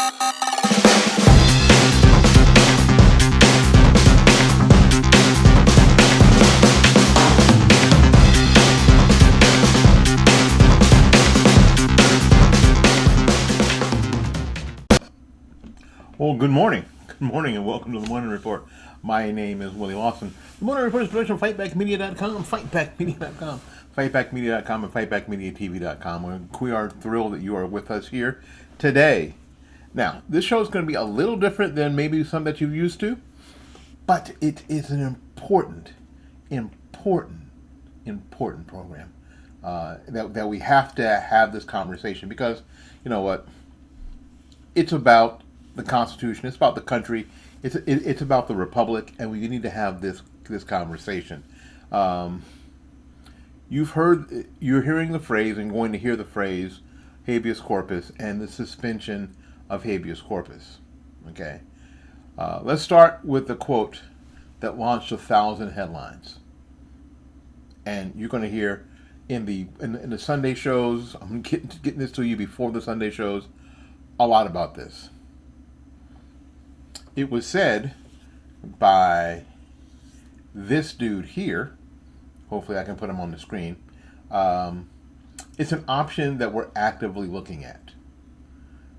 Well, good morning. Good morning and welcome to the Morning Report. My name is Willie Lawson. The Morning Report is production of FightbackMedia.com, FightbackMedia.com, FightbackMedia.com, and FightbackMediaTV.com. We are thrilled that you are with us here today. Now, this show is going to be a little different than maybe some that you're used to, but it is an important program that we have to have this conversation because, you know what, it's about the Constitution. It's about the country. It's about the Republic, and we need to have this conversation. You're hearing the phrase and going to hear the phrase habeas corpus and the suspension of habeas corpus. Okay, let's start with the quote that launched 1,000 headlines, and you're going to hear in the Sunday shows. I'm getting this to you before the Sunday shows. A lot about this. It was said by this dude here. Hopefully I can put him on the screen. It's an option that we're actively looking at.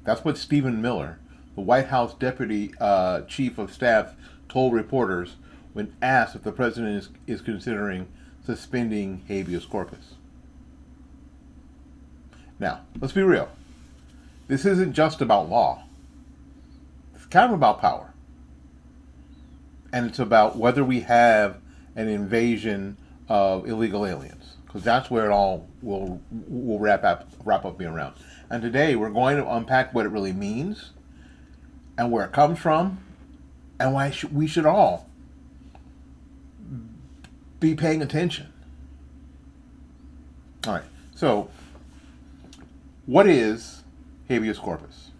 That's what Stephen Miller, the White House Deputy Chief of Staff, told reporters when asked if the president is considering suspending habeas corpus. Now, let's be real. This isn't just about law. It's kind of about power. And it's about whether we have an invasion of illegal aliens. Because that's where it all will wrap up being around. And today we're going to unpack what it really means and where it comes from and why we should all be paying attention. All right. So, what is habeas corpus?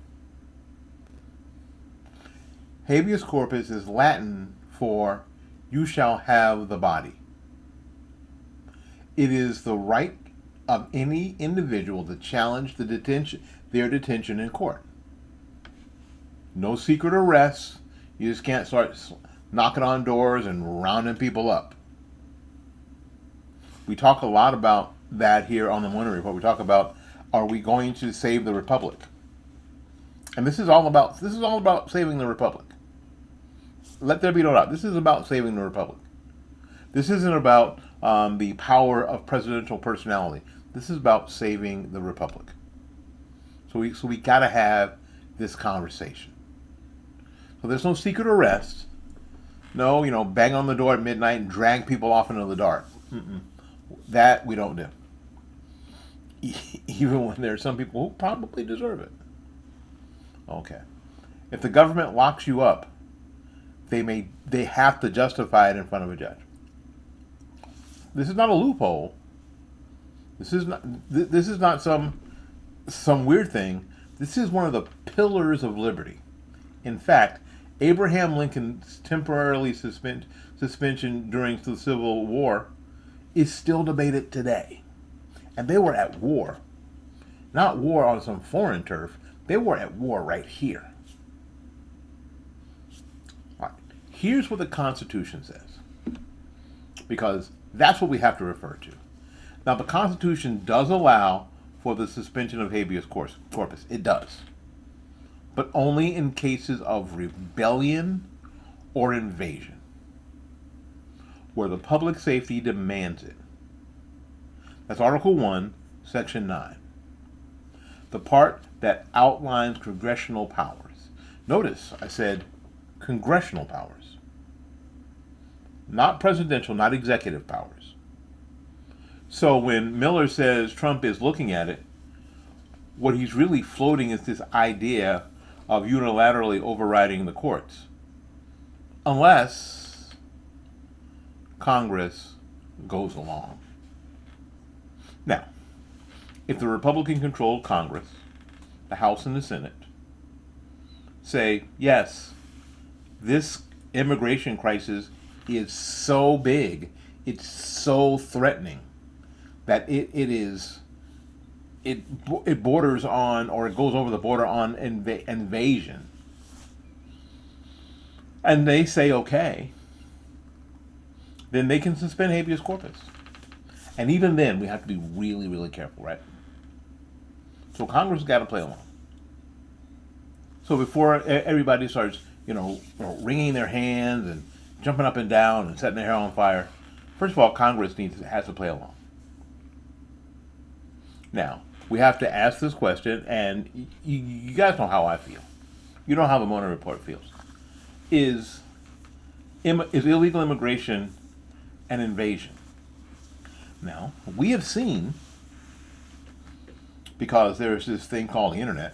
Habeas corpus is Latin for "you shall have the body." It is the right of any individual to challenge their detention in court. No secret arrests. You just can't start knocking on doors and rounding people up. We talk a lot about that here on the Morning Report. We talk about, are we going to save the Republic? And this is all about saving the Republic. Let there be no doubt. This is about saving the Republic. This isn't about the power of presidential personality. This is about saving the Republic. So we got to have this conversation. So there's no secret arrests. No, bang on the door at midnight and drag people off into the dark. That we don't do. Even when there are some people who probably deserve it. Okay. If the government locks you up, they have to justify it in front of a judge. This is not a loophole. This is not some weird thing. This is one of the pillars of liberty. In fact, Abraham Lincoln's temporarily suspension during the Civil War is still debated today. And they were at war. Not war on some foreign turf. They were at war right here. All right. Here's what the Constitution says. Because that's what we have to refer to. Now, the Constitution does allow for the suspension of habeas corpus. It does. But only in cases of rebellion or invasion, where the public safety demands it. That's Article 1, Section 9. The part that outlines congressional powers. Notice I said congressional powers. Not presidential, not executive powers. So when Miller says Trump is looking at it, what he's really floating is this idea of unilaterally overriding the courts. Unless Congress goes along. Now, if the Republican-controlled Congress, the House and the Senate, say, yes, this immigration crisis is so big, it's so threatening, that it is it borders on, or it goes over the border on invasion, and they say okay, then they can suspend habeas corpus. And even then, we have to be really, really careful, right? So Congress has got to play along. So before everybody starts, wringing their hands and jumping up and down and setting their hair on fire, first of all, Congress has to play along. Now, we have to ask this question, and you guys know how I feel. You know how the Mona Report feels. Is illegal immigration an invasion? Now, we have seen, because there's this thing called the internet,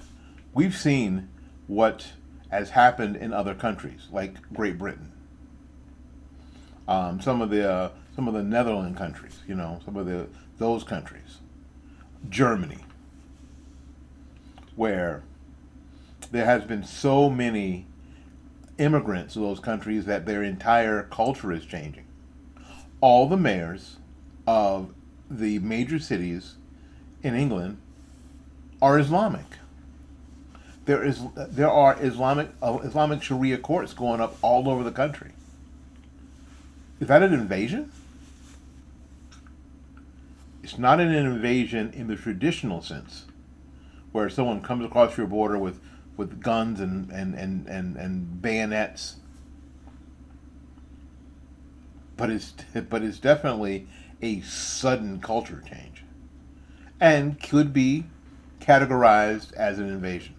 we've seen what has happened in other countries, like Great Britain, some of the Netherlands countries, some of those countries, Germany, where there has been so many immigrants to those countries that their entire culture is changing. All the mayors of the major cities in England are Islamic. There are Islamic Sharia courts going up all over the country. Is that an invasion? It's not an invasion in the traditional sense, where someone comes across your border with guns and bayonets. But it's definitely a sudden culture change, and could be categorized as an invasion.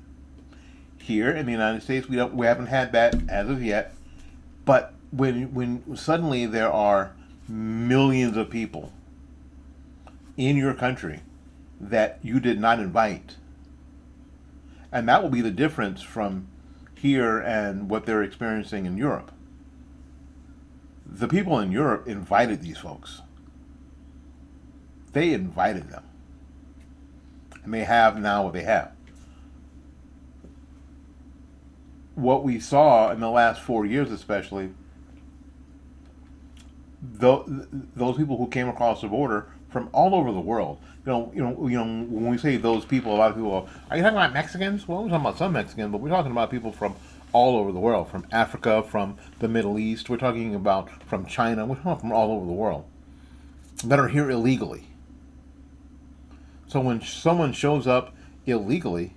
Here in the United States, we haven't had that as of yet. But when suddenly there are millions of people in your country that you did not invite, and that will be the difference from here and what they're experiencing in Europe. The people in Europe invited these folks. They invited them. And they have now what they have. What we saw in the last 4 years especially, those people who came across the border from all over the world. When we say those people, a lot of people are you talking about Mexicans? Well, we're talking about some Mexicans, but we're talking about people from all over the world, from Africa, from the Middle East. We're talking about from China. We're talking about from all over the world that are here illegally. So when someone shows up illegally,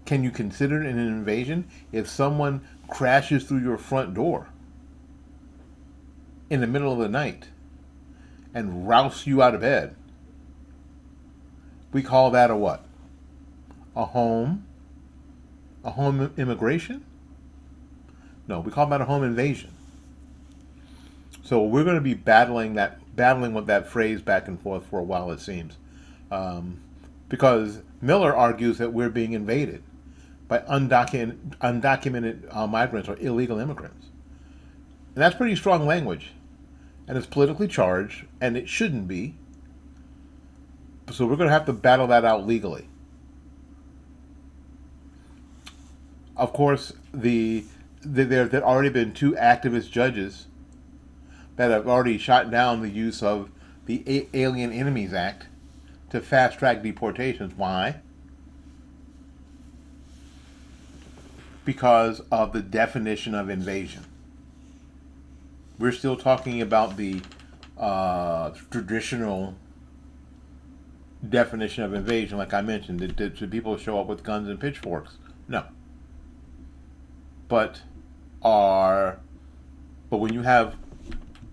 can you consider it an invasion if someone crashes through your front door in the middle of the night and rousts you out of bed? We call that a what? A home immigration? No, we call that a home invasion. So we're going to be battling with that phrase back and forth for a while, it seems, because Miller argues that we're being invaded by undocumented migrants or illegal immigrants, and that's pretty strong language, and it's politically charged, and it shouldn't be. So we're going to have to battle that out legally. Of course, there have already been 2 activist judges that have already shot down the use of the Alien Enemies Act to fast-track deportations. Why? Because of the definition of invasion. We're still talking about the traditional definition of invasion, like I mentioned. Did people show up with guns and pitchforks? No. But when you have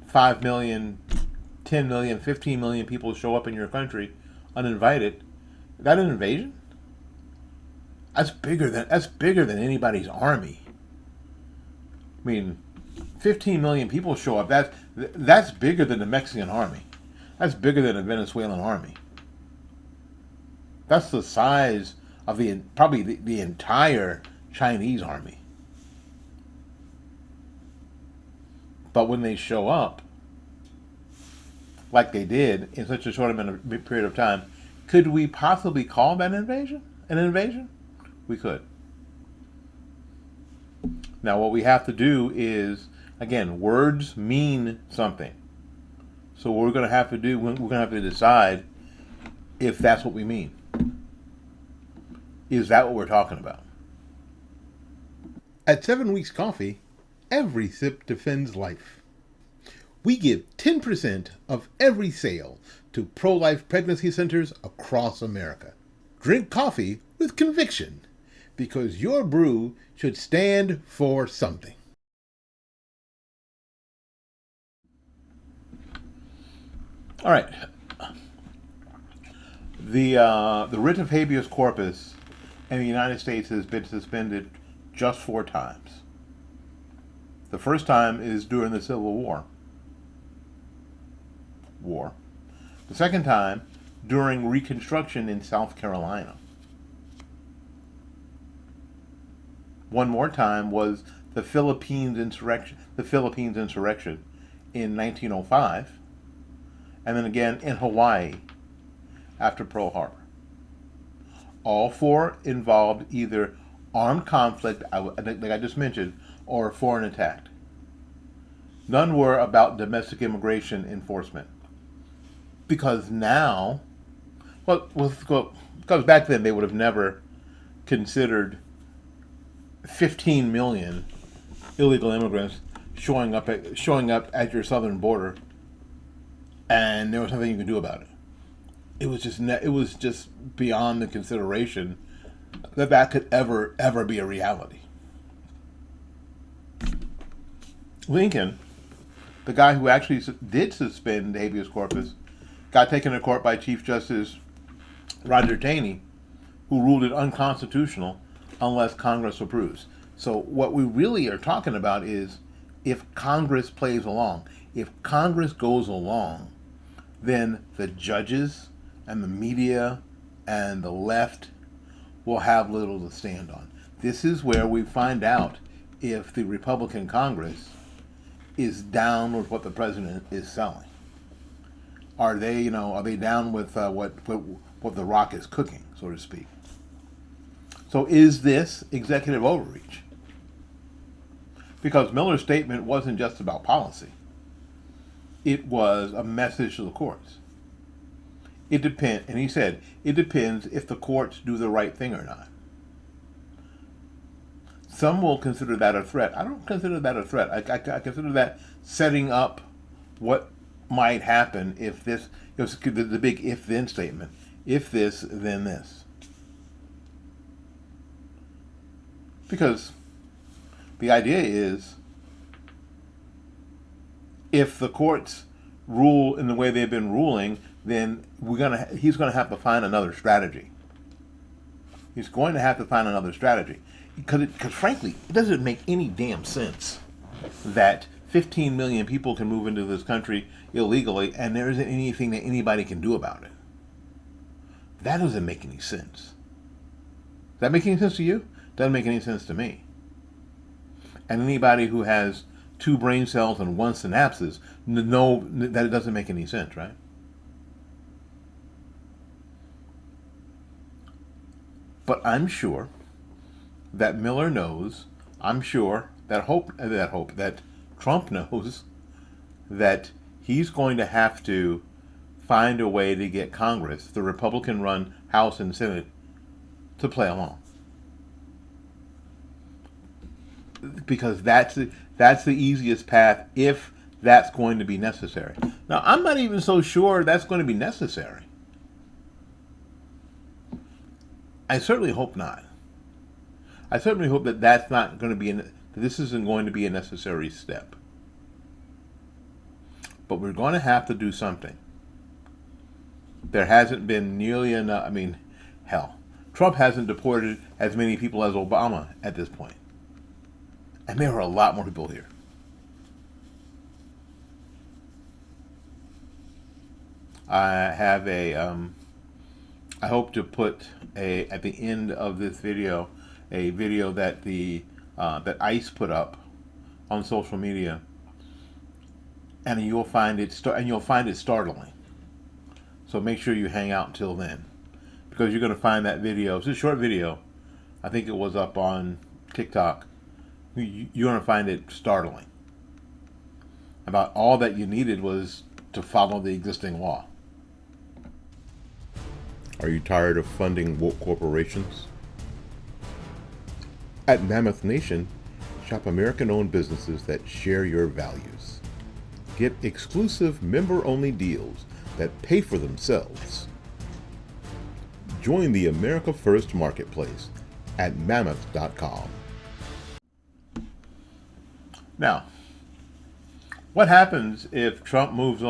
5 million, 10 million, 15 million people show up in your country uninvited, is that an invasion? That's bigger than anybody's army. I mean, 15 million people show up. That's bigger than the Mexican army. That's bigger than the Venezuelan army. That's the size of probably the entire Chinese army. But when they show up, like they did in such a short period of time, could we possibly call that invasion? An invasion? We could. Now, what we have to do is, again, words mean something. So what we're going to have to do, we're going to have to decide if that's what we mean. Is that what we're talking about? At 7 Weeks Coffee, every sip defends life. We give 10% of every sale to pro-life pregnancy centers across America. Drink coffee with conviction, because your brew should stand for something. All right. The writ of habeas corpus in the United States has been suspended just 4 times. The first time is during the Civil War. The second time during Reconstruction in South Carolina. One more time was the Philippines insurrection in 1905, and then again in Hawaii after Pearl Harbor. All 4 involved either armed conflict, like I just mentioned, or foreign attack. None were about domestic immigration enforcement. Because now, because back then they would have never considered 15 million illegal immigrants showing up at your southern border, and there was nothing you could do about it. It was just beyond the consideration that could ever be a reality. Lincoln, the guy who actually did suspend habeas corpus, got taken to court by Chief Justice Roger Taney, who ruled it unconstitutional unless Congress approves. So what we really are talking about is if Congress plays along. If Congress goes along, then the judges and the media and the left will have little to stand on. This is where we find out if the Republican Congress is down with what the president is selling. Are they down with what the Rock is cooking, so to speak? So is this executive overreach? Because Miller's statement wasn't just about policy. It was a message to the courts. And he said, it depends if the courts do the right thing or not. Some will consider that a threat. I don't consider that a threat. I consider that setting up what might happen if this, the big if-then statement. If this, then this. Because the idea is, if the courts rule in the way they've been ruling, then he's gonna have to find another strategy. He's going to have to find another strategy. Because frankly, it doesn't make any damn sense that 15 million people can move into this country illegally and there isn't anything that anybody can do about it. That doesn't make any sense. Does that make any sense to you? Doesn't make any sense to me. And anybody who has 2 brain cells and 1 synapses know that it doesn't make any sense, right? But I'm sure that Miller knows. I'm sure that Trump knows that he's going to have to find a way to get Congress, the Republican-run House and Senate, to play along. Because that's the easiest path if that's going to be necessary. Now, I'm not even so sure that's going to be necessary. I certainly hope not. I certainly hope that that's not going to be that this isn't going to be a necessary step. But we're going to have to do something. There hasn't been nearly enough. I mean, hell, Trump hasn't deported as many people as Obama at this point. And there are a lot more people here. I have I hope to put at the end of this video, a video that that ICE put up on social media, and you'll find it startling. So make sure you hang out until then, because you're going to find that video. It's a short video. I think it was up on TikTok. You're going to find it startling. About all that you needed was to follow the existing law. Are you tired of funding woke corporations? At Mammoth Nation, shop American-owned businesses that share your values. Get exclusive member-only deals that pay for themselves. Join the America First Marketplace at mammoth.com. Now, what happens if Trump moves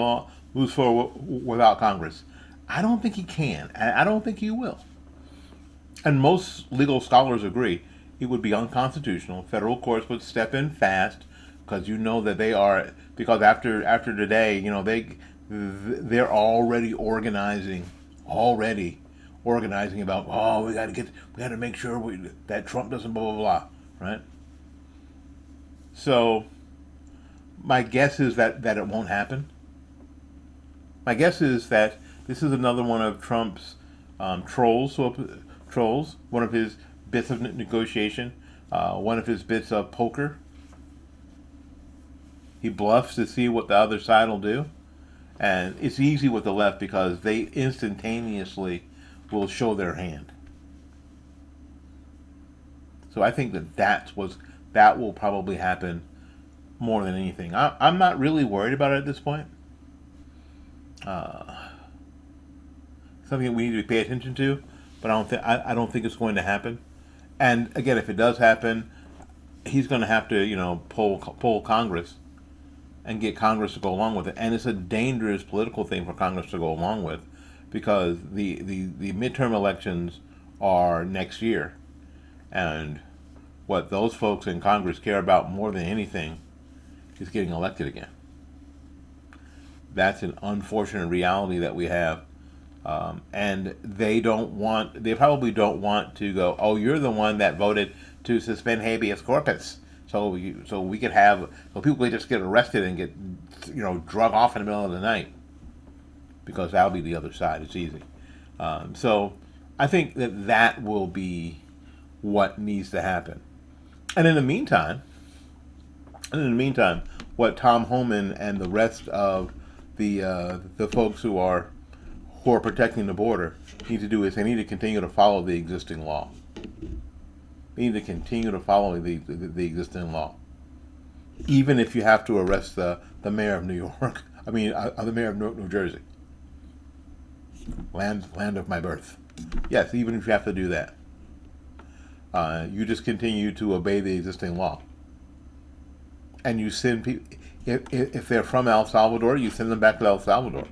forward without Congress? I don't think he can. I don't think he will. And most legal scholars agree it would be unconstitutional. Federal courts would step in fast because you know that they are, because after today, you know, they're already organizing about, oh, we got to make sure that Trump doesn't blah blah blah, right? So my guess is that it won't happen. My guess is that this is another one of Trump's trolls, one of his bits of negotiation, one of his bits of poker. He bluffs to see what the other side will do. And it's easy with the left because they instantaneously will show their hand. So I think that will probably happen more than anything. I'm not really worried about it at this point. Something we need to pay attention to, but I don't think it's going to happen. And again, if it does happen, he's going to have to, you know, poll Congress and get Congress to go along with it. And it's a dangerous political thing for Congress to go along with, because the midterm elections are next year, and what those folks in Congress care about more than anything is getting elected again. That's an unfortunate reality that we have. And they probably don't want to go, oh, you're the one that voted to suspend habeas corpus, so people could just get arrested and get, you know, drug off in the middle of the night, because that'll be the other side. It's easy. So I think that will be what needs to happen. And in the meantime, what Tom Homan and the rest of the folks who are protecting the border need to do is they need to continue to follow the existing law. They need to continue to follow the existing law, even if you have to arrest the mayor of New York. I mean, the mayor of New Jersey, land of my birth. Yes, even if you have to do that, you just continue to obey the existing law, and you send people. If they're from El Salvador, you send them back to El Salvador.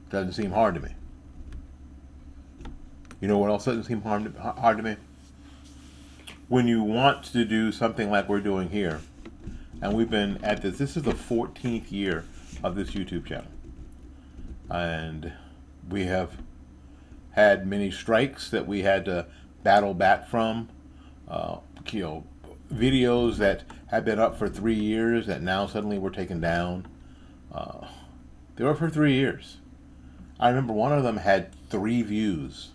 Doesn't seem hard to me. You know what else doesn't seem hard to me? When you want to do something like we're doing here, and we've been at this is the 14th year of this YouTube channel, and we have had many strikes that we had to battle back from, videos that have been up for 3 years that now suddenly were taken down. They were for 3 years. I remember one of them had 3 views.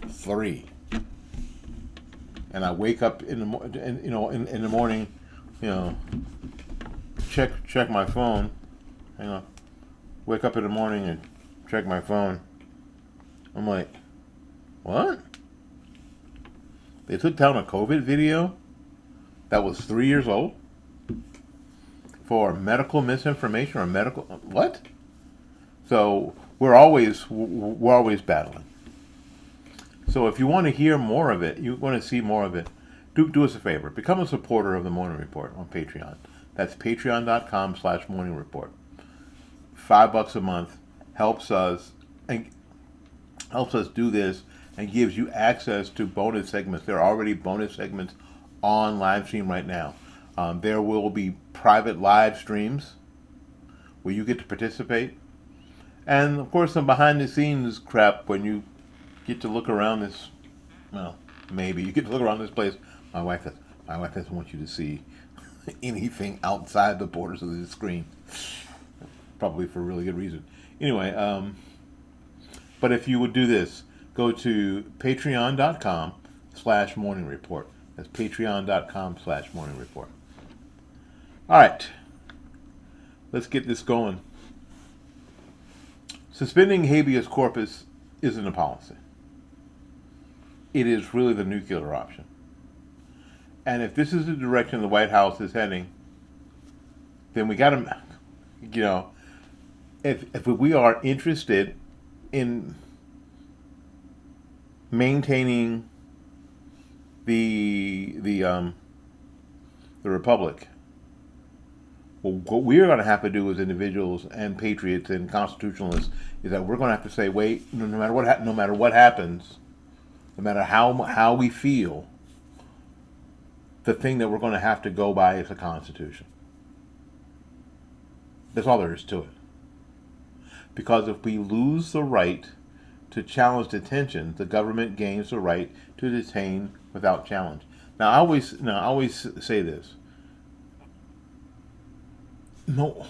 3. And I wake up in the morning, check my phone. Wake up in the morning and check my phone. I'm like, what? They took down a COVID video that was 3 years old for medical misinformation or medical what? So we're always battling. So if you want to hear more of it, you want to see more of it, do us a favor. Become a supporter of the Morning Report on Patreon. That's patreon.com/Morning Report. $5 a month helps us do this and gives you access to bonus segments. There are already bonus segments on live stream right now. There will be private live streams where you get to participate. And of course some behind the scenes crap when you get to look around this, well, maybe you get to look around this place. My wife doesn't want you to see anything outside the borders of the screen. Probably for a really good reason. Anyway, but if you would do this, go to patreon.com/Morning Report. That's patreon.com/Morning Report. All right, let's get this going. Suspending habeas corpus isn't a policy. It is really the nuclear option. And if this is the direction the White House is heading, then we got to, you know, if we are interested in maintaining the republic, well, what we're going to have to do as individuals and patriots and constitutionalists is that we're going to have to say, wait, no matter what, no matter what happens, no matter how we feel, the thing that we're going to have to go by is the Constitution. That's all there is to it. Because if we lose the right to challenge detention, the government gains the right to detain without challenge. Now, I always say this. No,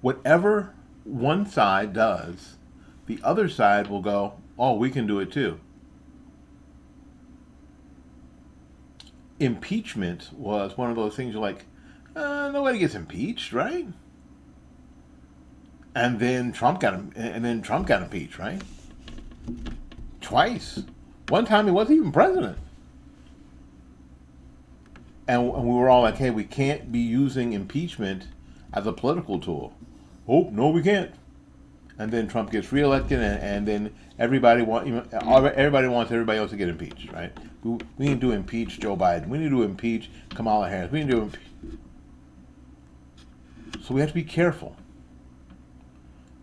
whatever one side does, the other side will go, oh, we can do it too. Impeachment was one of those things you're like, nobody gets impeached, right? And then Trump got impeached, right? Twice. One time he wasn't even president. And we were all like, hey, we can't be using impeachment as a political tool. Oh, no, we can't. And then Trump gets reelected, and then everybody wants everybody else to get impeached, right? We need to impeach Joe Biden. We need to impeach Kamala Harris. We need to impeach. So we have to be careful.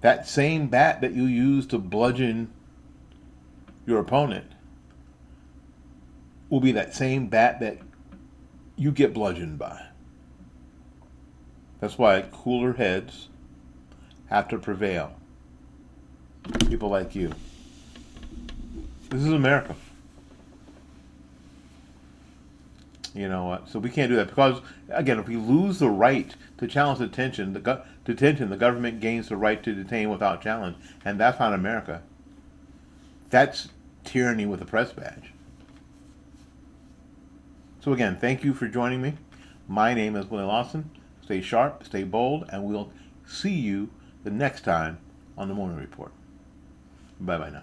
That same bat that you use to bludgeon your opponent will be that same bat that you get bludgeoned by. That's why cooler heads have to prevail. People like you. This is America. You know what? So we can't do that because, again, if we lose the right to challenge detention, the government gains the right to detain without challenge, and that's not America. That's tyranny with a press badge. So again, thank you for joining me. My name is Willie Lawson. Stay sharp, stay bold, and we'll see you the next time on the Morning Report. Bye-bye now.